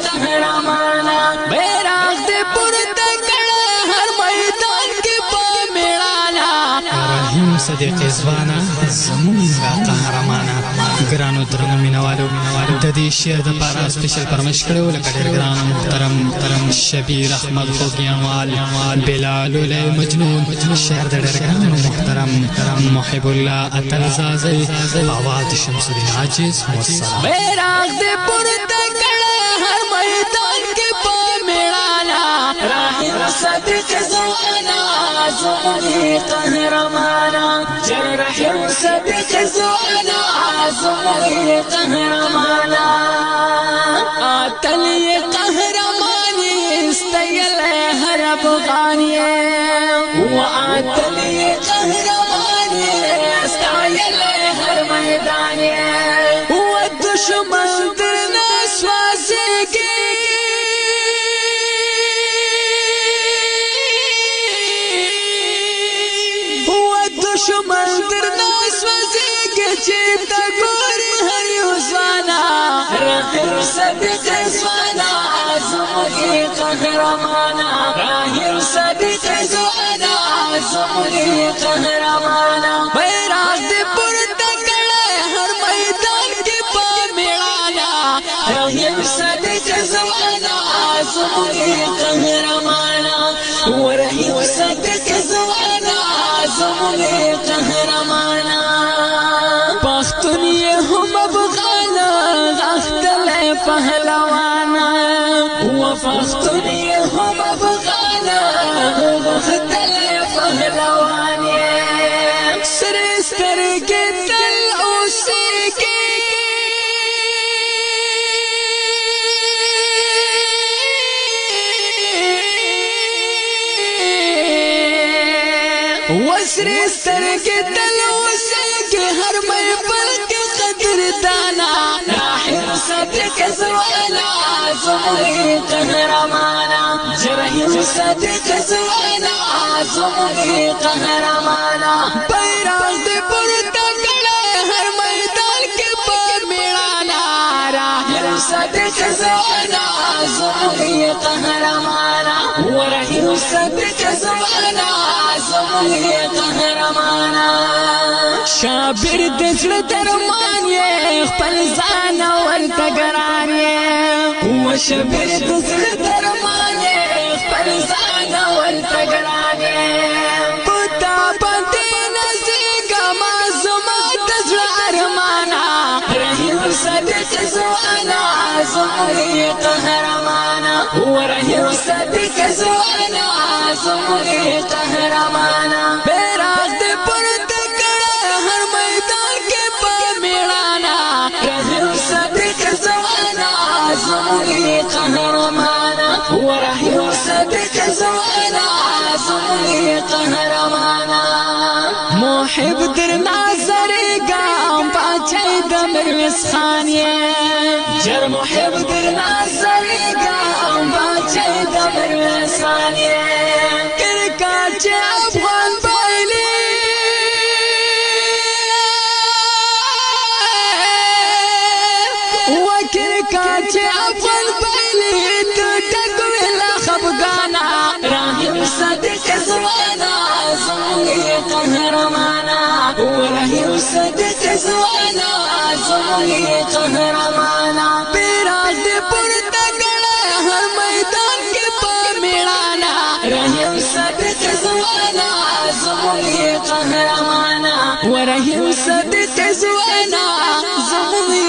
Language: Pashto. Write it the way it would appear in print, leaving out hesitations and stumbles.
قهرمانا بیراغ دے پورته کړه هر میدان کې په میړانا رحیم صدیق ځوانا زمونږه قهرمانا ګرانو درنو مینوالو د دې شعر دپاره سپیشل فرمایش کړی و لکه ډېر ګران محترم شبیر احمد خوږیانوال بلال لولی مجنون شعر د ډېر ګران محترم محب الله اتل زازی آواز شمس الدین عاجز والسلام بیراغ دې پورته کړه هر میدان کې په میړانا راهب صدیق ځوانا زمونږه قهرمانا راهب صدیق ځوانا زمونږه قهرمانا اتل یې قهرمان استیل هر افغان یې واتل یې قهرمان استیل هر میدان یې ودشمن درنه سوځېږي دشمن درنه سوځېږي چې ته ګورې هر یو ځوانا راهب صدیق ځوانا زمونږه قهرمانا راهب صدیق ځوانا زمونږه قهرمانا بیراغ دې پورته کړه هر میدان کې په میړانا راهب صدیق ځوانا زمونږه قهرمانا ورهب صدیق ځوانا زمونږه قهرمانا پښتون یې هم افغان غښتلی پهلوانا و پښتون یې هم افغان غښتلی پهلوان یې سرې سترګې تل اوسېږي وسرې سترګې تل اوسېږي هر محفل کې قدردانا راهب صدیق ځوانا زمونږه قهرمانا راهب صدیق ځوانا زمونږه قهرمانا بیراغ دې پورته کړه هر میدان کې په میړانا راهب صدیق ځوانا زمونږه قهرمانا راهب صدیق ځوانا زمونږه قهرمانا شابر د زړه درمان یې خپل ځان ورته ګران یې و شابر د زړه درمان یې خپل ځان ورته ګران یې په تا باندې نازېږم زما د زړه ارمانا راهب صدیق ځوانا زمونږه قهرمانا راهب صدیق ځوانا زمونږه قهرمانا بیراغ دې پورته کړه هر میدان کې په میړانا راهب صدیق ځوانا زمونږه قهرمانا راهب صدیق ځوانا زمونږه قهرمانا محب درنه زریږم پاچای د میرویس خان یې جر محب درنه زریږم پاچای د میرویس خان یې کرکټ چې افغان بایلي و کرکټ چې افغان بایلي ته ټکوي لا خفګانا راهب صدیق ځوانا زمونږه قهرمانا راهب صدیق ځوانا زمونږه قهرمانا بیراغ دې پورته کړه هر میدان کې په میړانا راهب صدیق ځوانا زمونږه قهرمانا راهب صدیق ځوانا زمونږه